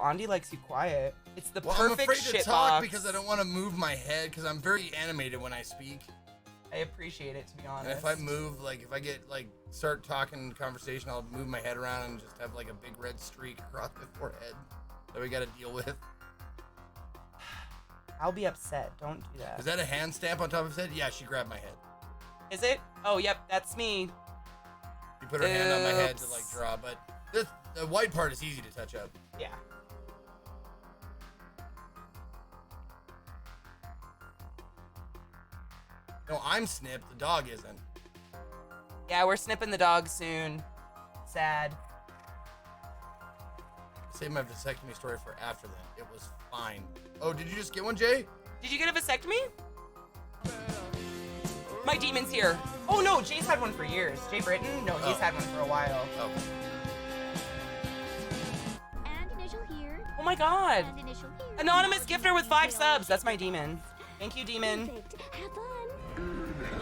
Andi likes you quiet. It's the I'm perfect afraid shit to talk box. because I don't want to move my head because I'm very animated when I speak. I appreciate it, to be honest. And if I move, like, if I get, like, start talking conversation, I'll move my head around and just have, like, a big red streak across my forehead that we got to deal with. I'll be upset. Don't do that. Is that a hand stamp on top of his head? Yeah, she grabbed my head. Is it? Oh, yep, that's me. You put her hand on my head to, like, draw, but the white part is easy to touch up. Yeah. No, I'm snipped. The dog isn't. Yeah, we're snipping the dog soon. Sad. Save my vasectomy story for after that. It was fine. Oh, did you just get one, Jay? Did you get a vasectomy? My demon's here. Oh no, Jay's had one for years. Jay Britton? No, he's had one for a while. Oh. And initial here. Oh my god. And initial here. Anonymous gifter with 5 subs. That's my demon. Thank you, demon. Perfect. Have fun.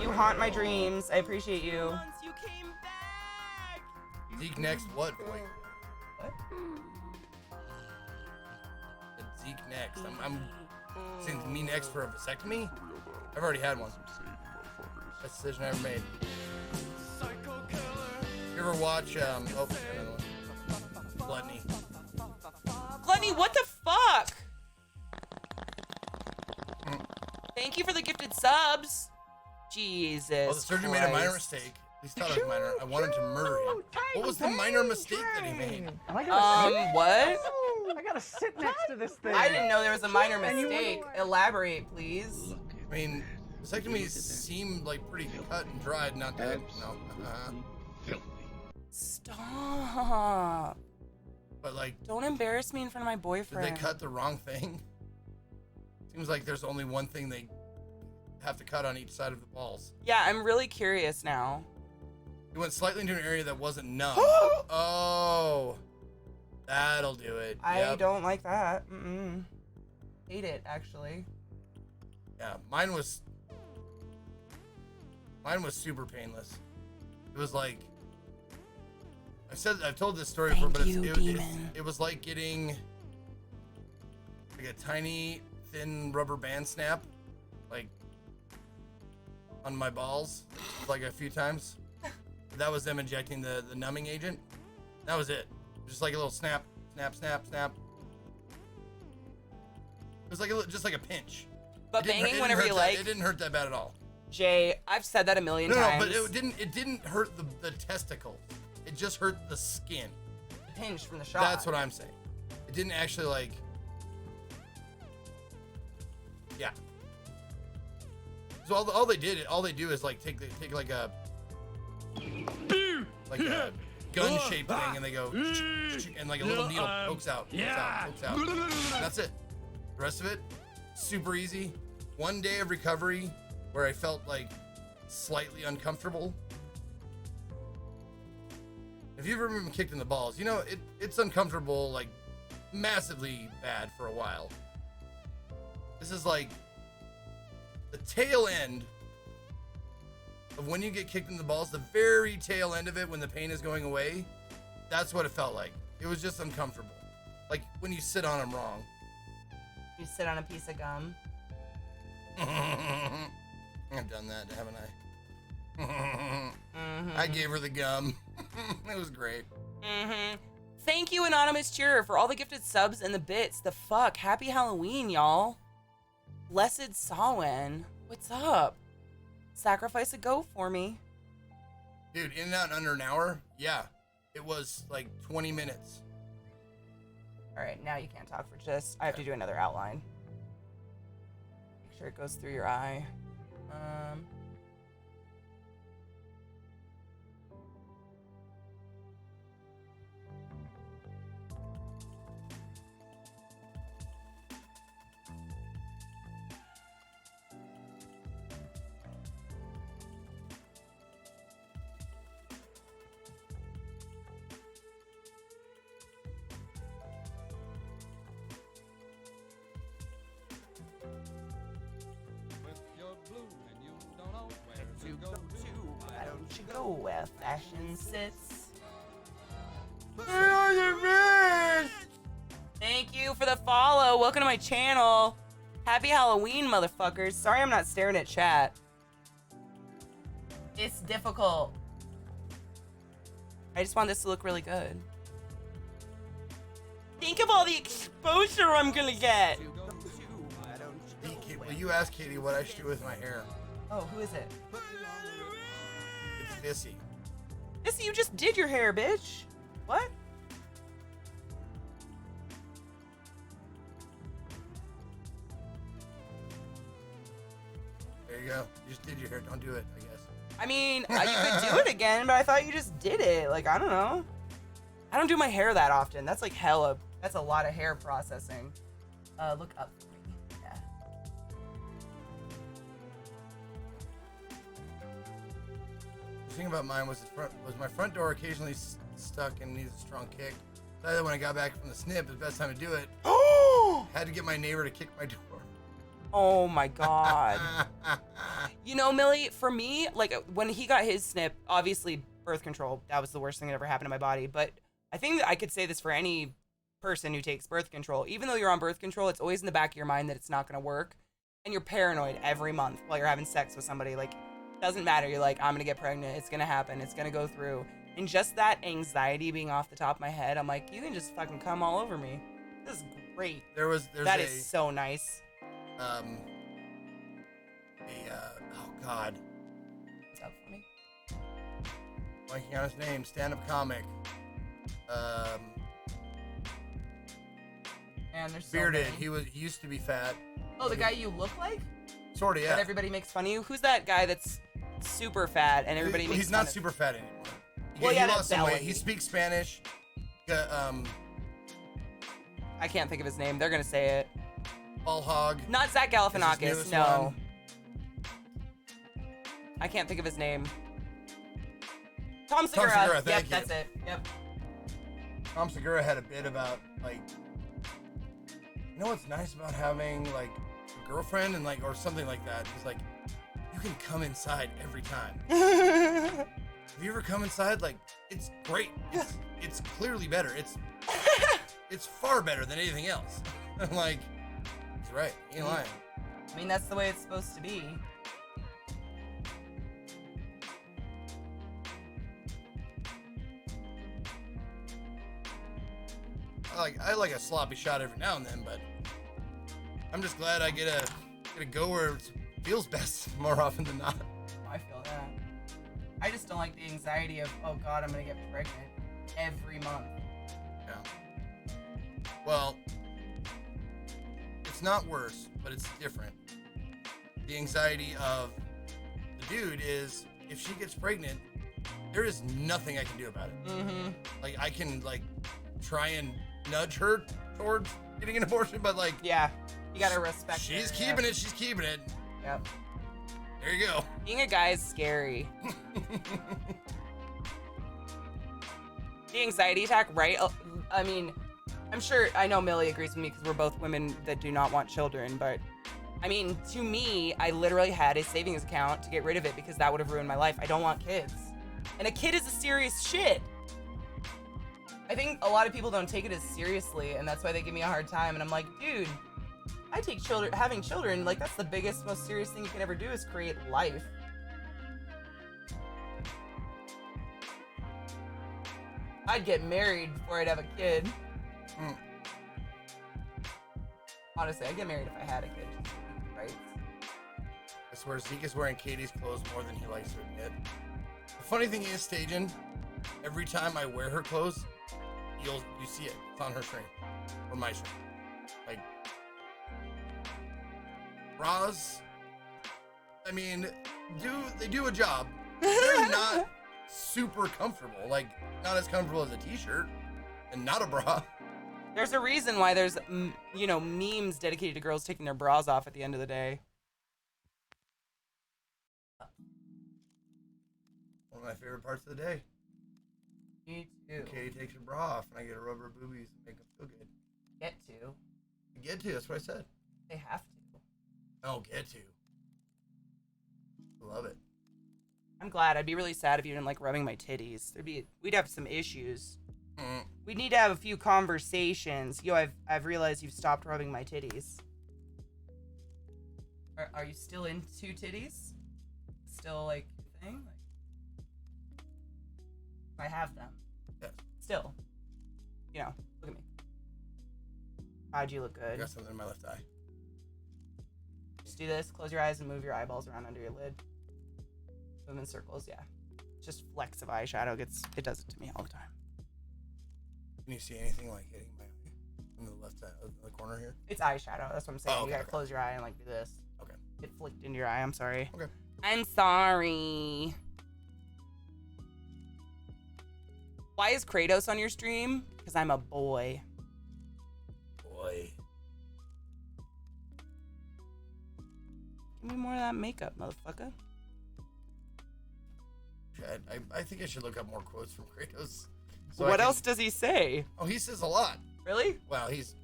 You haunt my dreams. I appreciate you. Once you came back. Zeke next what, boy? What? Zeke next. I'm saying me next for a vasectomy? I've already had one. Best decision I ever made. You ever watch, oh, Gluttony. Gluttony, what the fuck? Thank you for the gifted subs. Jesus. Oh, the surgeon made a minor mistake. He thought it was minor. I wanted to murder him. What was the minor mistake that he made? What? I gotta sit next to this thing. I didn't know there was a minor mistake. Elaborate, please. I mean, vasectomies seem like pretty cut and dried, not that, no. Stop. But like, Don't embarrass me in front of my did boyfriend. they cut the wrong thing? Seems like there's only one thing they have to cut on each side of the balls. Yeah, I'm really curious now. He went slightly into an area that wasn't numb. Oh, that'll do it. I Yep. don't like that. Hate it, actually. Yeah, mine was super painless. It was like, I've told this story before, but it was like getting like a tiny thin rubber band snap, like on my balls, like a few times. That was them injecting the numbing agent. That was it. Just like a little snap, snap, snap, snap. It was like just like a pinch. But banging whenever you like. It didn't hurt that bad at all. Jay, I've said that a million No, times. but it didn't hurt the testicle. It just hurt the skin. The pinch from the shot. That's what I'm saying. It didn't actually like. Yeah. So all they do is like take like a gun-shaped thing, and they go and like a little needle pokes out. That's it. The rest of it, super easy. 1 day of recovery where I felt like slightly uncomfortable. If you've ever been kicked in the balls, you know it's uncomfortable, like massively bad for a while. This is like the tail end of when you get kicked in the balls, the very tail end of it when the pain is going away. That's what it felt like. It was just uncomfortable. Like when you sit on them wrong. You sit on a piece of gum. I've done that, haven't I? I gave her the gum. It was great. Thank you, Anonymous Cheerer, for all the gifted subs and the bits. The fuck? Happy Halloween, y'all. Blessed Samhain. What's up? Sacrifice a goat for me. Dude, in and out in under an hour? Yeah. It was like 20 minutes. All right, now you can't talk for just... I have to do another outline. Make sure it goes through your eye. Why don't you go where fashion sits? Thank Thank you for the follow. Welcome to my channel. Happy Halloween, motherfuckers. Sorry I'm not staring at chat. It's difficult. I just want this to look really good. Think of all the exposure I'm gonna get. Will you ask Katie what I should do with my hair? Oh, who is it? It's Missy. Missy, you just did your hair, bitch. What? There you go. You just did your hair. Don't do it, I guess. I mean, you could do it again, but I thought you just did it. Like, I don't know. I don't do my hair that often. That's like hella. That's a lot of hair processing. Look up for me. Yeah. The thing about mine was my front door occasionally stuck and needs a strong kick. So when I got back from the snip, it was the best time to do it. Oh! Had to get my neighbor to kick my door. Oh my god. You know, Millie, for me, like when he got his snip, obviously birth control, that was the worst thing that ever happened to my body. But I think that I could say this for any person who takes birth control. Even though you're on birth control, it's always in the back of your mind that it's not going to work. And you're paranoid every month while you're having sex with somebody. Like, doesn't matter. You're like, I'm going to get pregnant. It's going to happen. It's going to go through. And just that anxiety being off the top of my head, I'm like, you can just fucking come all over me. This is great. That is so nice. Oh god. What's up for me? Blanking on his name, stand-up comic. And there's so Bearded. many. He used to be fat. Oh, the guy you look like? Sorta, yeah. That everybody makes fun of you? Who's that guy that's super fat and everybody makes He's fun not of? super fat anymore. Well, he yeah, lost that some belly. weight. He speaks Spanish. I can't think of his name. They're gonna say it. Ball hog. Not Zach Is his Galifianakis. newest No. one. I can't think of his name. Tom Tom Segura. Segura, Yep, thank you. that's it. Yep. Tom Segura had a bit about, like, you know what's nice about having, like, a girlfriend and, like, or something like that? He's like, you can come inside every time. Have you ever come inside? Like, it's great. It's clearly better. It's far better than anything else. I'm like, he's right. He ain't lying. I mean, that's the way it's supposed to be. I like a sloppy shot every now and then, but I'm just glad I get to go where it feels best more often than not. I feel that. I just don't like the anxiety of, oh god, I'm gonna get pregnant every month. Yeah. Well, it's not worse, but it's different. The anxiety of the dude is if she gets pregnant, there is nothing I can do about it. Mm-hmm. Like I can like try and nudge her towards getting an abortion, but like Yeah. You gotta respect she's her, keeping it. She's keeping it. Yep. There you go. Being a guy is scary. The anxiety attack, right? I mean, I'm sure, I know Millie agrees with me because we're both women that do not want children, but I mean, to me, I literally had a savings account to get rid of it because that would have ruined my life. I don't want kids. And a kid is a serious shit. I think a lot of people don't take it as seriously, and that's why they give me a hard time. And I'm like, dude, I take having children, like that's the biggest, most serious thing you can ever do is create life. I'd get married before I'd have a kid. Mm. Honestly, I'd get married if I had a kid. Right? I swear Zeke is wearing Katie's clothes more than he likes to admit. The funny thing is, Stajan, every time I wear her clothes, you see it. It's on her string. Or my string. Like, bras, I mean, they do a job. They're not super comfortable. Like, not as comfortable as a t-shirt and not a bra. There's a reason why there's, memes dedicated to girls taking their bras off at the end of the day. One of my favorite parts of the day. Me too. Katie takes her bra off and I get to rub her boobies and make them feel good. Get to. You get to, that's what I said. They have to. Oh, get to. Love it. I'm glad. I'd be really sad if you didn't like rubbing my titties. We'd have some issues. We need to have a few conversations. Yo, I've realized you've stopped rubbing my titties. Are you still into titties? Still like a thing? Like, I have them. Yeah. Still. You know, look at me. God, you look I good. got something in my left eye. Just do this, close your eyes and move your eyeballs around under your lid. Move in circles, yeah. Just flecks of eyeshadow it does it to me all the time. Can you see anything like hitting my eye in the left side of the corner here? It's eyeshadow, that's what I'm saying. Oh, okay, You gotta okay. close your eye and like do this. Okay. It flicked into your eye, I'm sorry. Okay. I'm sorry. Why is Kratos on your stream? Because I'm a boy. Boy. Give me more of that makeup, motherfucker. I think I should look up more quotes from Kratos. What else does he say? Oh, he says a lot. Really? Well, he's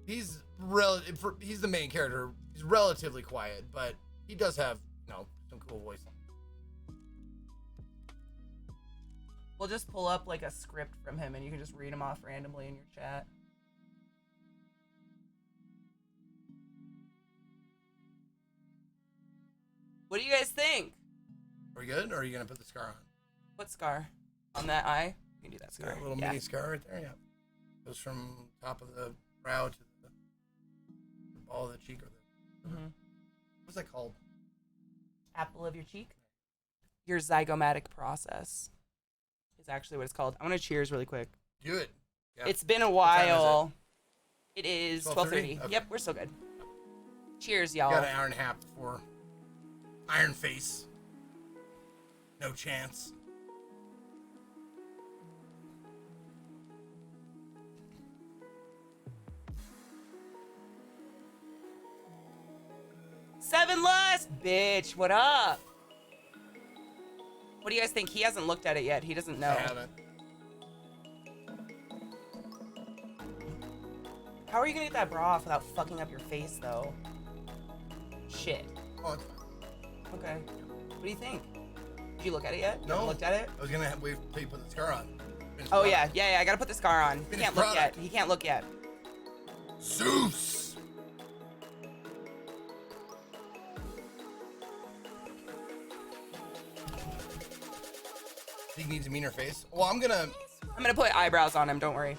the main character. He's relatively quiet, but he does have, some cool voice. We'll just pull up like a script from him and you can just read them off randomly in your chat. What do you guys think? Are we good, or are you gonna put the scar on? What scar? On that eye? You can do that See scar. that little mini scar right there? Yeah. Goes from top of the brow to the ball of the cheek, or the what's that called? Apple of your cheek? Your zygomatic process is actually what it's called. I want to cheers really quick. Do it. Yeah. It's been a time is while. It is 12:30? 12:30. Okay. Yep, we're still good. Cheers, y'all. Got an hour and a half before Iron Face. No chance. Seven last, bitch. What up? What do you guys think? He hasn't looked at it yet. He doesn't know. I haven't. How are you gonna get that bra off without fucking up your face, though? Shit. Oh, it's fine. Okay. What do you think? Did you look at it yet? You No. haven't looked at it? I was gonna wait till you put the scar on. Finished Oh product. yeah. I gotta put the scar on. He Finished can't look product. yet. He can't look yet. Zeus. He needs a meaner face. Well, I'm gonna put eyebrows on him. Don't worry.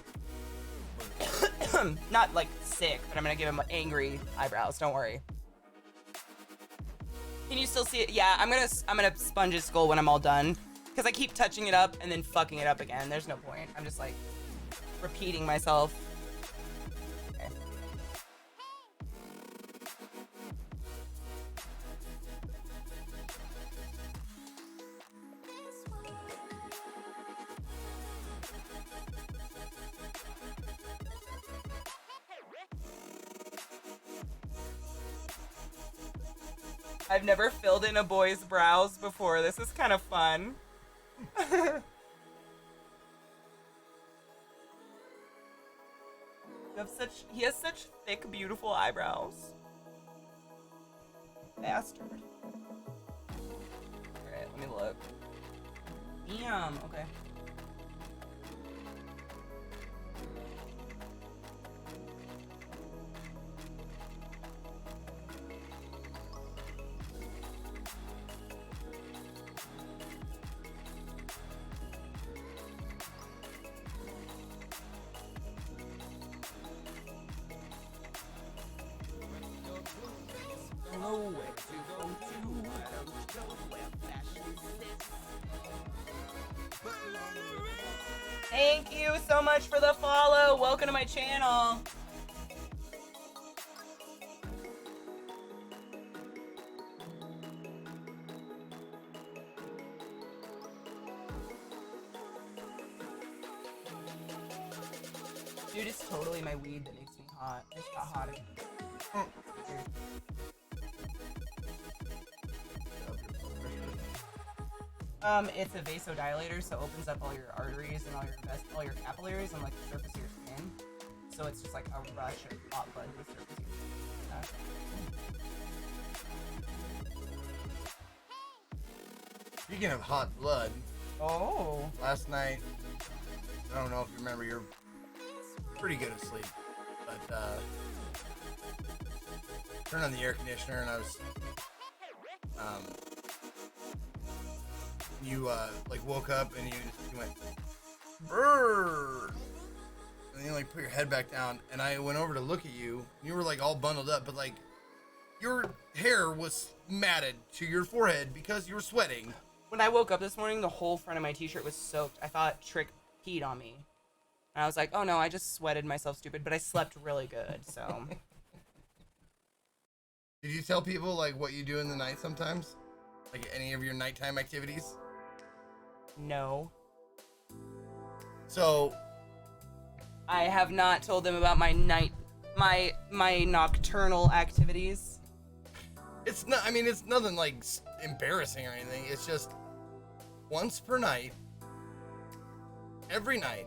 Not like sick, but I'm gonna give him angry eyebrows. Don't worry. Can you still see it? Yeah, I'm gonna sponge his skull when I'm all done, because I keep touching it up and then fucking it up again. There's no point. I'm just like repeating myself. Okay. I've never filled in a boy's brows before. This is kind of fun. He has such thick, beautiful eyebrows. Bastard. Alright, let me look. Damn, okay. Thank you so much for the follow. Welcome to my channel. Dude, it's totally my weed that makes me hot. It's not hot again. It's a vasodilator, so it opens up all your arteries and all your capillaries on like the surface of your skin. So it's just like a rush of hot blood to the surface of your skin. Speaking of hot blood, Oh. last night I don't know if you remember, you're pretty good at sleep, but turned on the air conditioner and I was, you like woke up and you went, brrr, and then you like put your head back down, and I went over to look at you. You were like all bundled up, but like your hair was matted to your forehead because you were sweating. When I woke up this morning, the whole front of my t-shirt was soaked. I thought Trick peed on me. And I was like, oh no, I just sweated myself stupid, but I slept really good, so. Did you tell people like what you do in the night sometimes? Like any of your nighttime activities? No. So I have not told them about my my nocturnal activities. it's not, I mean, it's nothing like embarrassing or anything. It's just once per night, every night,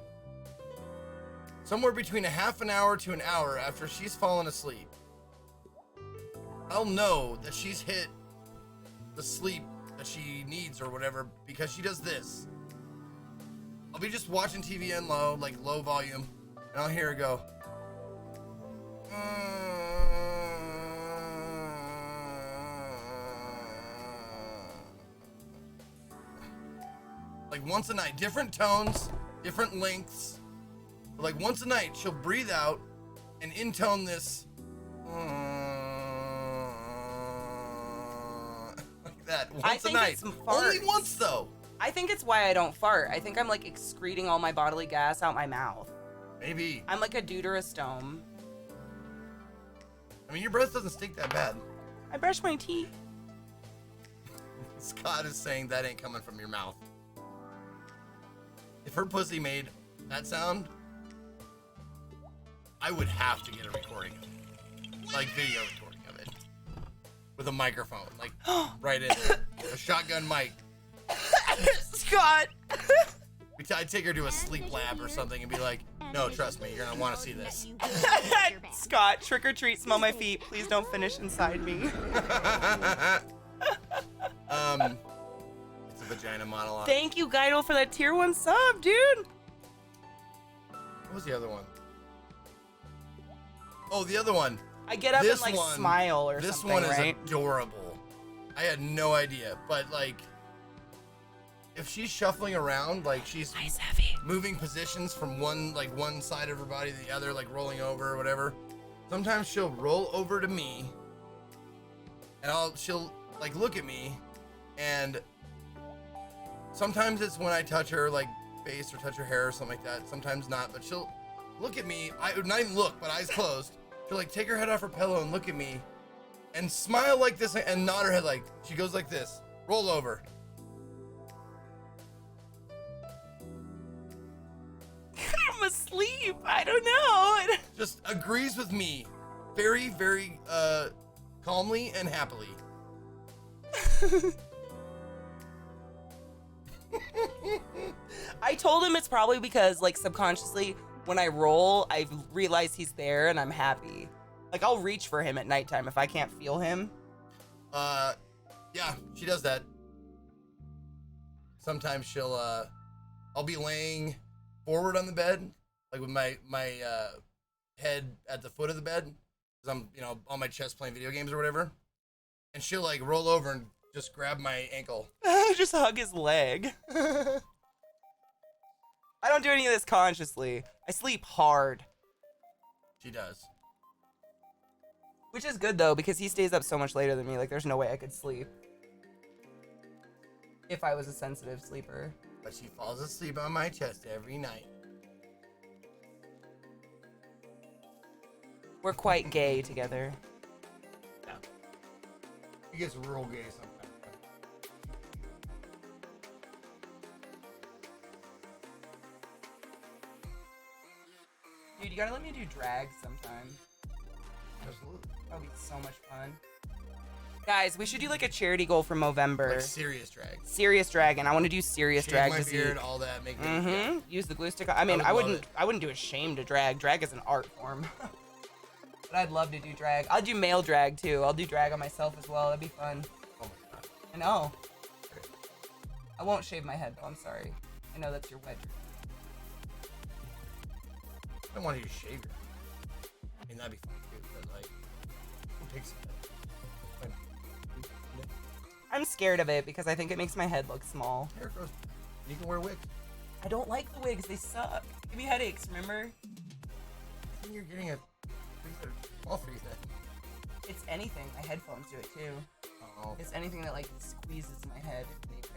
somewhere between a half an hour to an hour after she's fallen asleep, I'll know that she's hit the sleep that she needs or whatever because she does this. I'll be just watching TV on low, like low volume, and I'll hear her go. Like once a night, different tones, different lengths. But like once a night, she'll breathe out and intone this. Like that once a night. Only once though. I think it's why I don't fart. I think I'm like excreting all my bodily gas out my mouth. Maybe. I'm like a deuterostome. I mean, your breath doesn't stink that bad. I brush my teeth. Scott is saying that ain't coming from your mouth. If her pussy made that sound, I would have to get a recording of it. Like video recording of it. With a microphone. Like right in there. A shotgun mic. Scott! I'd take her to a sleep lab or something and be like, no, trust me, you're gonna want to see this. Scott, trick or treat, smell my feet. Please don't finish inside me. It's a vagina monologue. Thank you, Guido, for that tier 1 sub, dude. What was the other one? Oh, the other one. I get up This and like one- smile or This something, one is right? adorable. I had no idea, but like, if she's shuffling around, like she's Nice heavy. moving positions from one side of her body to the other, like rolling over or whatever. Sometimes she'll roll over to me, and she'll like look at me, and sometimes it's when I touch her like face or touch her hair or something like that. Sometimes not, but she'll look at me. I would not even look, but eyes closed. She'll like take her head off her pillow and look at me, and smile like this and nod her head like she goes like this. Roll over. I'm asleep. I don't know. Just agrees with me very, very calmly and happily. I told him it's probably because like subconsciously when I roll, I realize he's there and I'm happy. Like I'll reach for him at nighttime if I can't feel him. Yeah, she does that. Sometimes she'll I'll be laying forward on the bed, like with my head at the foot of the bed, because I'm, on my chest playing video games or whatever. And she'll like roll over and just grab my ankle. Just hug his leg. I don't do any of this consciously. I sleep hard. She does. Which is good though, because he stays up so much later than me. Like there's no way I could sleep. If I was a sensitive sleeper. But she falls asleep on my chest every night. We're quite gay together. Yeah. She gets real gay sometimes. Dude, you gotta let me do drag sometime. Absolutely. That would be so much fun. Guys, we should do like a charity goal for Movember. Like serious drag. Serious drag, and I want to do serious Shave drag my this beard, week. all that, make me. Mm-hmm. Use the glue stick. I mean, I would love I wouldn't do a shame to drag. Drag is an art form. But I'd love to do drag. I'll do male drag too. I'll do drag on myself as well. That'd be fun. Oh my god. I know. I won't shave my head though. I'm sorry. I know that's your wet dream. I want you to shave your head. I mean, that'd be fun too, but like, who takes it? Why not? I'm scared of it because I think it makes my head look small. Hair grows. You can wear wigs. I don't like the wigs. They suck. Give me headaches, remember? I think you're getting a wigs that are small for you then. It's anything. My headphones do it too. Oh. It's anything that like squeezes my head.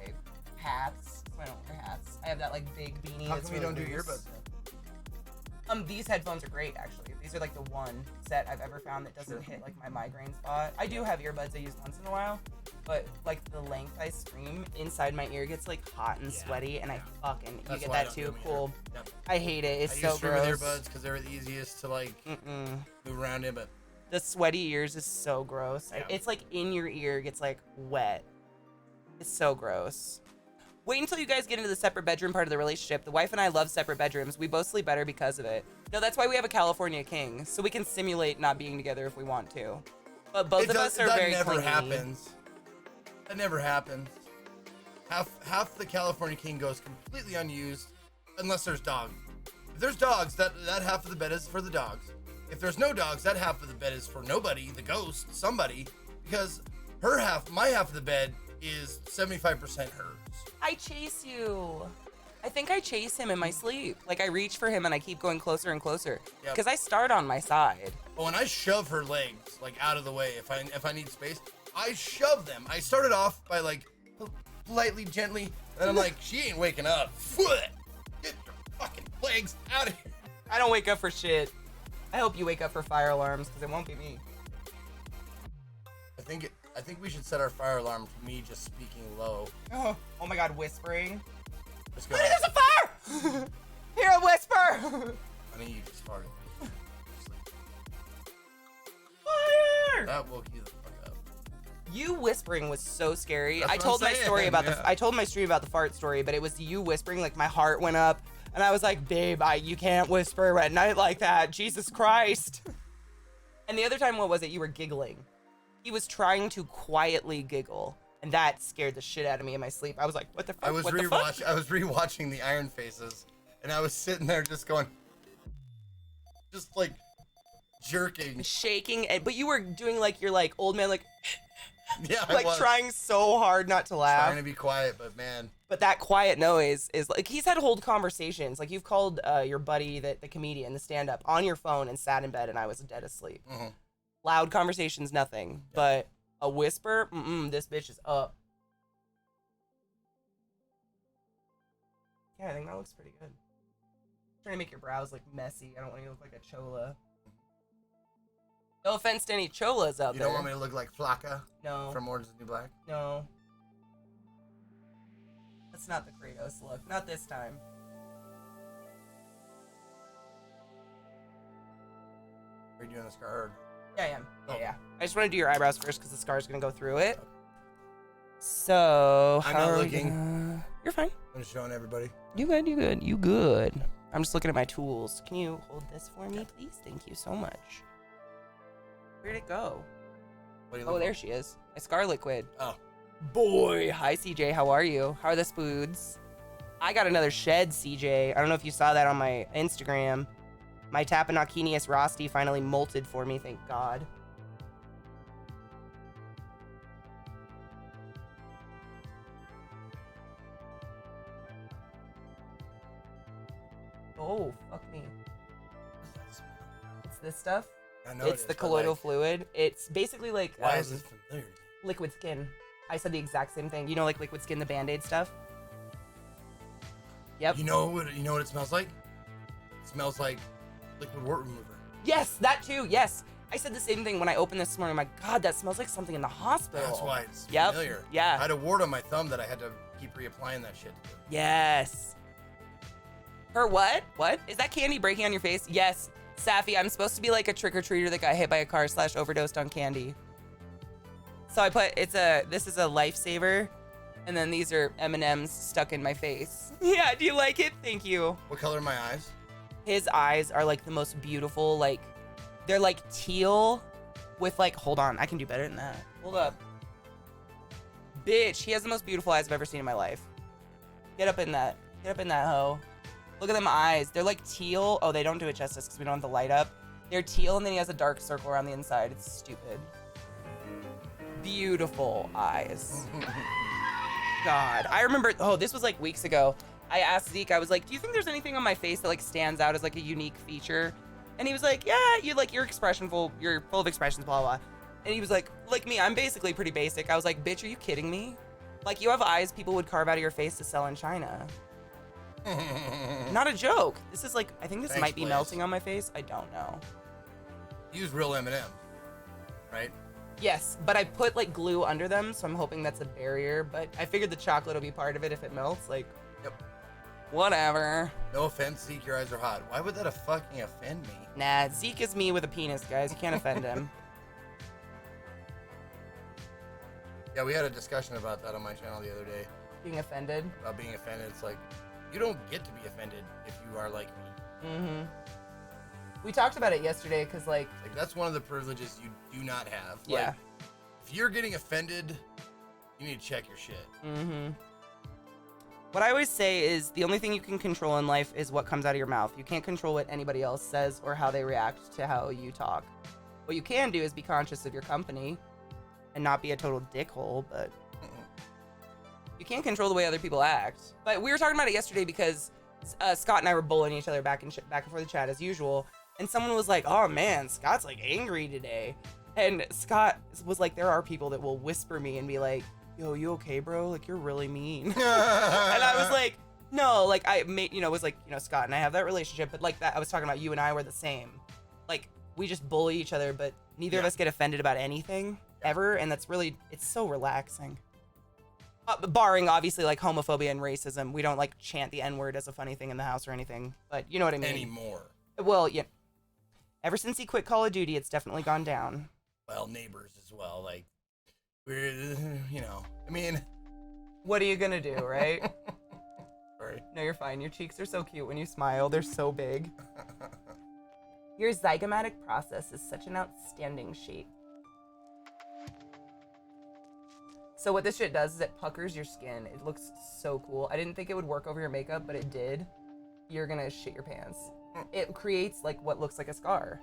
Anyway, hats. I don't wear hats. I have that like big beanie. How that's come you really don't do loose. earbuds then? These headphones are great actually. These are like the one set I've ever found that doesn't hit like my migraine spot. I do have earbuds I use once in a while, but like the length I stream inside my ear gets like hot and sweaty, and I fucking you That's get why I that don't do too. them Cool. either. Yep. I hate it. It's I so used to gross. with earbuds because they're the easiest to like move around in, but The sweaty ears is so gross. Yeah. It's like in your ear gets like wet. It's so gross. Wait until you guys get into the separate bedroom part of the relationship. The wife and I love separate bedrooms. We both sleep better because of it. No, that's why we have a California king, so we can simulate not being together if we want to. But both of us are that very never clingy. happens. That never happens. Half the California king goes completely unused unless there's dogs. If there's dogs, that half of the bed is for the dogs. If there's no dogs, that half of the bed is for nobody, the ghost, somebody, because my half of the bed is 75% hers. I chase you. I think I chase him in my sleep. Like I reach for him and I keep going closer and closer. Yep. Because I start on my side. But when I shove her legs like out of the way, if I need space, I shove them. I started off by like politely, gently, and I'm like, she ain't waking up. Foot, get your fucking legs out of here. I don't wake up for shit. I hope you wake up for fire alarms because it won't be me. I think we should set our fire alarm to me just speaking low. Oh my god, whispering. Just go. Honey, there's a fire! Hear a whisper! Honey, you just farted. Fire! That woke you the fuck up. You whispering was so scary. That's I what told I'm my story saying, about yeah. I told my stream about the fart story, but it was you whispering, like my heart went up, and I was like, babe, you can't whisper at night like that. Jesus Christ. And the other time, what was it? You were giggling. He was trying to quietly giggle, and that scared the shit out of me in my sleep. I was like, what the fuck? I was rewatching the Iron Faces, and I was sitting there just going, just like jerking. Shaking, but you were doing like your like old man, like Yeah, I like was trying so hard not to laugh. trying to be quiet, but man, But that quiet noise is like he's had to hold conversations. Like you've called your buddy, the comedian, the stand-up, on your phone and sat in bed, and I was dead asleep. mm-hmm. Loud conversations, nothing. But a whisper, this bitch is up. Yeah, I think that looks pretty good. Trying to make your brows look messy. I don't want you to look like a chola. No offense to any cholas out You there. don't want me to look like Flocka No. from Orange is the New Black? No. That's not the Kratos look. Not this time. Are you doing a scar? Yeah, I am. Oh. Yeah. I just want to do your eyebrows first because the scar's going to go through it. So, I'm how not are we looking. gonna- You're fine. I'm just showing everybody. You good, you good, you good. I'm just looking at my tools. Can you hold this for me, please? Thank you so much. Where'd it go? What do you Oh, look there like? she is. My scar liquid. Oh, Boy. Hi, CJ. How are you? How are the spoods? I got another shed, CJ. I don't know if you saw that on my Instagram. My Tapanakinius Rosti finally molted for me, thank God. Oh, fuck me. what's that smell? It's this stuff. I know It's it the is, but, colloidal like, fluid. It's basically like Why is this familiar to me? liquid skin. I said the exact same thing. You know, like liquid skin, the Band-Aid stuff? Yep. You know what it smells like? It smells like liquid wart remover. Yes, that too. Yes. I said the same thing when I opened this morning. I'm like, God, that smells like something in the hospital. That's why it's Yep. familiar. Yeah. I had a wart on my thumb that I had to keep reapplying that shit to. Yes. Her what? What? Is that candy breaking on your face? Yes. Safi, I'm supposed to be like a trick-or-treater that got hit by a car / overdosed on candy. So I put, this is a lifesaver. And then these are M&Ms stuck in my face. Yeah, do you like it? Thank you. What color are my eyes? His eyes are like the most beautiful, like, they're like teal with like, hold on, I can do better than that. Hold up. Bitch, he has the most beautiful eyes I've ever seen in my life. Get up in that hoe. Look at them eyes. They're like teal. Oh, they don't do it justice because we don't have the light up. They're teal, and then he has a dark circle around the inside. It's stupid. Beautiful eyes. God. I remember, oh, this was like weeks ago. I asked Zeke, I was like, do you think there's anything on my face that like stands out as like a unique feature? And he was like, yeah, you're full of expressions, blah, blah. And he was like me, I'm basically pretty basic. I was like, bitch, are you kidding me? Like, you have eyes people would carve out of your face to sell in China. Not a joke. This is like, I think this might be melting on my face. I don't know. Use real M&Ms, right? Yes, but I put like glue under them, so I'm hoping that's a barrier. But I figured the chocolate will be part of it if it melts. Like, yep. Whatever. No offense, Zeke, your eyes are hot. Why would that fucking offend me? Nah, Zeke is me with a penis, guys. You can't offend him. Yeah, we had a discussion about that on my channel the other day. Being offended? About being offended. It's like, you don't get to be offended if you are like me. Mm-hmm. We talked about it yesterday because, like, that's one of the privileges you do not have. Yeah. Like, if you're getting offended, you need to check your shit. Mm-hmm. What I always say is the only thing you can control in life is what comes out of your mouth. You can't control what anybody else says or how they react to how you talk. What you can do is be conscious of your company and not be a total dickhole, but you can't control the way other people act. But we were talking about it yesterday because Scott and I were bullying each other back and forth the chat as usual. And someone was like, oh man, Scott's like angry today. And Scott was like, there are people that will whisper me and be like, yo, you okay, bro? Like, you're really mean. And I was like, no, like, I made, was like, Scott and I have that relationship, but like that, I was talking about you and I were the same. Like, we just bully each other, but neither of us get offended about anything ever. And that's really, it's so relaxing. Barring, obviously, like, homophobia and racism. We don't, like, chant the N-word as a funny thing in the house or anything, but you know what I mean? Anymore. Well, yeah. Ever since he quit Call of Duty, it's definitely gone down. Well, neighbors as well. Like, we're, I mean. What are you gonna do, right? Sorry. No, you're fine. Your cheeks are so cute when you smile. They're so big. Your zygomatic process is such an outstanding shape. So what this shit does is it puckers your skin. It looks so cool. I didn't think it would work over your makeup, but it did. You're gonna shit your pants. It creates like what looks like a scar.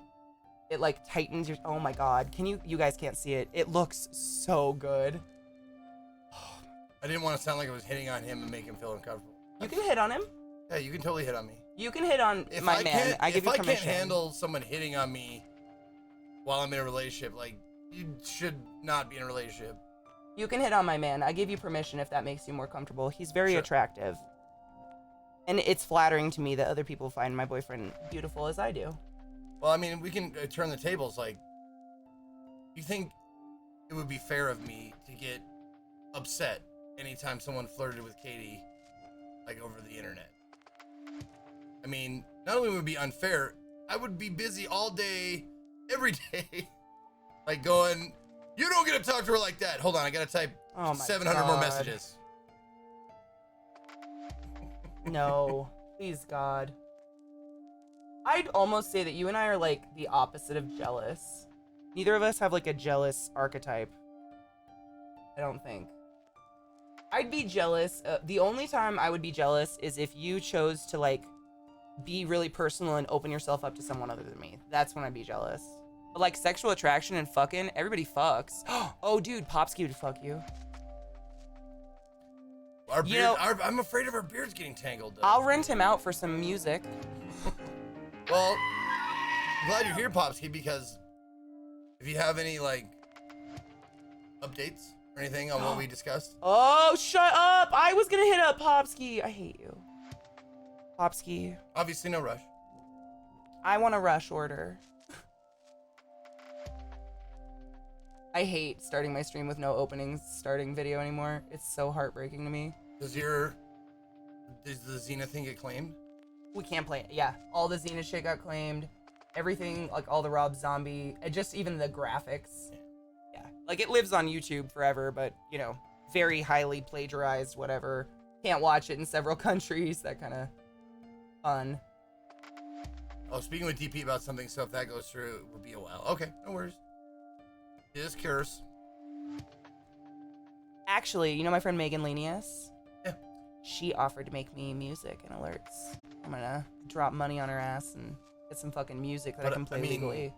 It like tightens your, oh my God. You guys can't see it. It looks so good. I didn't want to sound like I was hitting on him and make him feel uncomfortable. You can hit on him. Yeah, you can totally hit on me. You can hit on my man. I give you permission. If I can't handle someone hitting on me while I'm in a relationship, like, you should not be in a relationship. You can hit on my man. I give you permission if that makes you more comfortable. He's very attractive. And it's flattering to me that other people find my boyfriend beautiful as I do. Well, I mean, we can turn the tables. Like, you think it would be fair of me to get upset anytime someone flirted with Katie, like, over the internet? I mean, not only would it be unfair, I would be busy all day, every day, like going, you don't get to talk to her like that. Hold on, I gotta type 700 more messages. No, please, God. I'd almost say that you and I are like the opposite of jealous. Neither of us have like a jealous archetype. I don't think. I'd be jealous. The only time I would be jealous is if you chose to like be really personal and open yourself up to someone other than me. That's when I'd be jealous. But like sexual attraction and fucking, everybody fucks. Oh, dude, Popsky would fuck you. Our beard, I'm afraid of our beards getting tangled, though. I'll rent him out for some music. Well, I'm glad you're here, Popsky, because if you have any, like, updates or anything on what we discussed. Oh, shut up! I was gonna hit up Popsky. I hate you. Popsky. Obviously, no rush. I want a rush order. I hate starting my stream with no openings, starting video anymore. It's so heartbreaking to me. Does the Xena thing get claimed? We can't play it. Yeah, all the Xena shit got claimed. Everything, like all the Rob Zombie, just even the graphics. Yeah, like it lives on YouTube forever, but very highly plagiarized, whatever. Can't watch it in several countries. That kind of fun. Oh, speaking with DP about something, so if that goes through, it will be a while. Okay, no worries. Just curious. Actually, my friend Megan Lenius? Yeah. She offered to make me music and alerts. I'm gonna drop money on her ass and get some fucking music that I But, can play I mean, legally.